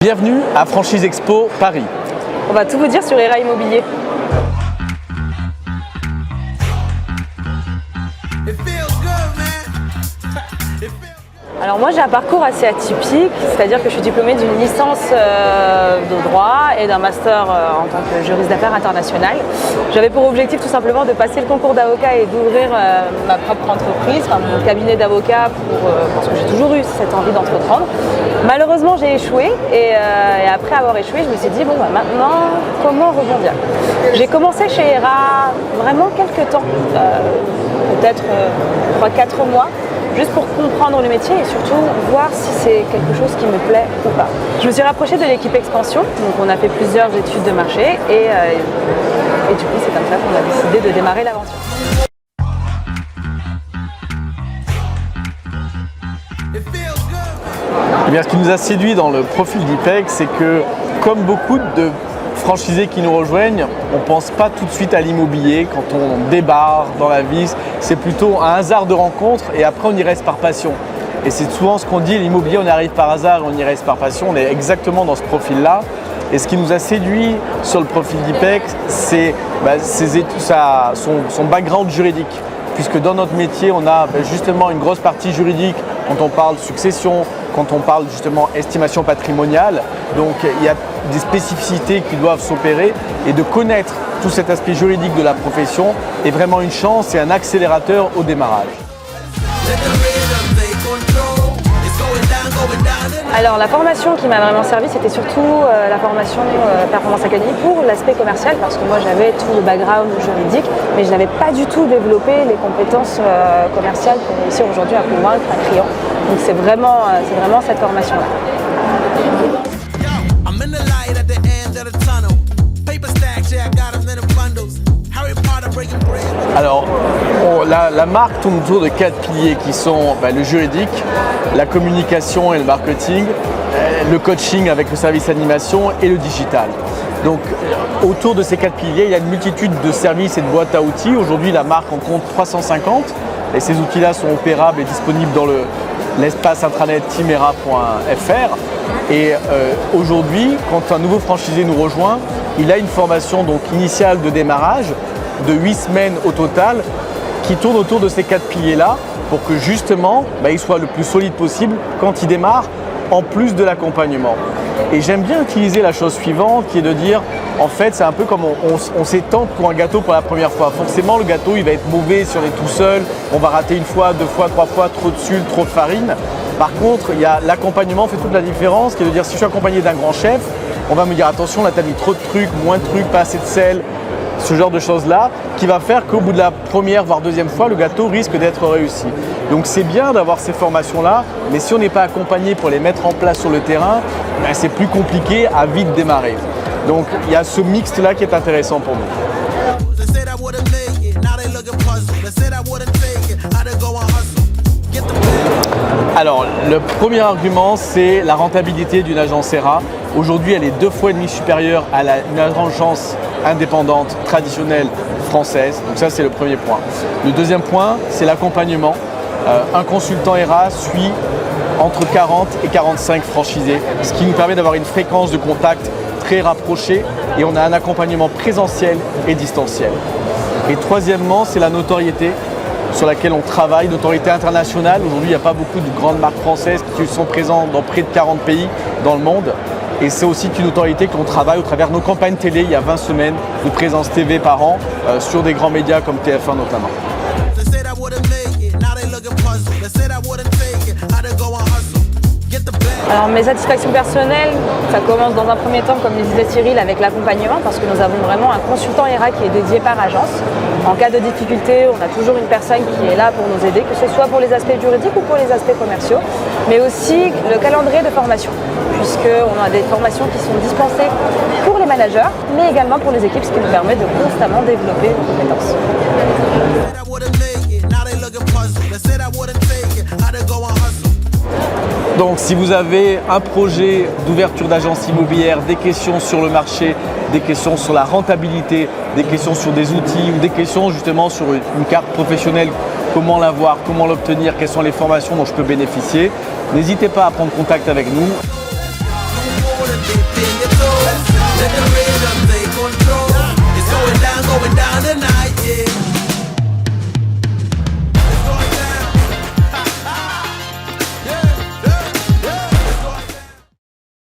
Bienvenue à Franchise Expo Paris. On va tout vous dire sur ERA Immobilier. Alors moi j'ai un parcours assez atypique, c'est-à-dire que je suis diplômée d'une licence de droit et d'un master en tant que juriste d'affaires international. J'avais pour objectif tout simplement de passer le concours d'avocat et d'ouvrir ma propre entreprise, enfin mon cabinet d'avocat parce que j'ai toujours eu cette envie d'entreprendre. Malheureusement j'ai échoué et après avoir échoué je me suis dit bon bah, maintenant comment rebondir. J'ai commencé chez ERA vraiment quelques temps, peut-être 3-4 mois. Juste pour comprendre le métier et surtout voir si c'est quelque chose qui me plaît ou pas. Je me suis rapprochée de l'équipe expansion, donc on a fait plusieurs études de marché et du coup c'est comme ça qu'on a décidé de démarrer l'aventure. Eh bien, ce qui nous a séduit dans le profil d'IPEC, c'est que comme beaucoup de franchisés qui nous rejoignent, on ne pense pas tout de suite à l'immobilier quand on débarque dans la vie, c'est plutôt un hasard de rencontre et après on y reste par passion. Et c'est souvent ce qu'on dit, l'immobilier on y arrive par hasard, on y reste par passion, on est exactement dans ce profil-là. Et ce qui nous a séduit sur le profil d'IPEC, c'est son background juridique. Puisque dans notre métier, on a justement une grosse partie juridique quand on parle succession, quand on parle justement estimation patrimoniale. Donc il y a des spécificités qui doivent s'opérer et de connaître tout cet aspect juridique de la profession est vraiment une chance et un accélérateur au démarrage. Alors la formation qui m'a vraiment servi, c'était surtout la formation Performance Academy pour l'aspect commercial parce que moi j'avais tout le background juridique mais je n'avais pas du tout développé les compétences commerciales pour réussir aujourd'hui à convaincre un client. Donc c'est vraiment cette formation-là. Alors, la marque tourne autour de 4 piliers qui sont le juridique, la communication et le marketing, le coaching avec le service animation et le digital. Donc, autour de ces 4 piliers, il y a une multitude de services et de boîtes à outils. Aujourd'hui, la marque en compte 350 et ces outils-là sont opérables et disponibles dans l'espace intranet teamera.fr. Et aujourd'hui, quand un nouveau franchisé nous rejoint, il a une formation donc initiale de démarrage de 8 semaines au total qui tourne autour de ces 4 piliers-là pour que justement il soit le plus solide possible quand il démarre en plus de l'accompagnement. Et j'aime bien utiliser la chose suivante qui est de dire en fait c'est un peu comme on s'étend pour un gâteau pour la première fois. Forcément le gâteau il va être mauvais si on est tout seul, on va rater une fois, 2 fois, 3 fois, trop de sucre, trop de farine. Par contre il y a l'accompagnement fait toute la différence qui est de dire si je suis accompagné d'un grand chef, on va me dire attention là tu as mis trop de trucs, moins de trucs, pas assez de sel. Ce genre de choses-là qui va faire qu'au bout de la première voire deuxième fois, le gâteau risque d'être réussi. Donc c'est bien d'avoir ces formations-là, mais si on n'est pas accompagné pour les mettre en place sur le terrain, c'est plus compliqué à vite démarrer. Donc il y a ce mixte-là qui est intéressant pour nous. Alors, le premier argument, c'est la rentabilité d'une agence ERA. Aujourd'hui, elle est 2,5 fois supérieure à une agence indépendante traditionnelle française. Donc ça, c'est le premier point. Le deuxième point, c'est l'accompagnement. Un consultant ERA suit entre 40 et 45 franchisés, ce qui nous permet d'avoir une fréquence de contact très rapprochée et on a un accompagnement présentiel et distanciel. Et troisièmement, c'est la notoriété sur laquelle on travaille, notoriété internationale. Aujourd'hui, il n'y a pas beaucoup de grandes marques françaises qui sont présentes dans près de 40 pays dans le monde. Et c'est aussi une notoriété qu'on travaille au travers de nos campagnes télé. Il y a 20 semaines de présence TV par an sur des grands médias comme TF1 notamment. Alors mes satisfactions personnelles, ça commence dans un premier temps, comme le disait Cyril, avec l'accompagnement parce que nous avons vraiment un consultant ERA qui est dédié par agence. En cas de difficulté, on a toujours une personne qui est là pour nous aider, que ce soit pour les aspects juridiques ou pour les aspects commerciaux, mais aussi le calendrier de formation, puisqu'on a des formations qui sont dispensées pour les managers, mais également pour les équipes, ce qui nous permet de constamment développer nos compétences. Donc si vous avez un projet d'ouverture d'agence immobilière, des questions sur le marché, des questions sur la rentabilité, des questions sur des outils ou des questions justement sur une carte professionnelle, comment l'avoir, comment l'obtenir, quelles sont les formations dont je peux bénéficier, n'hésitez pas à prendre contact avec nous.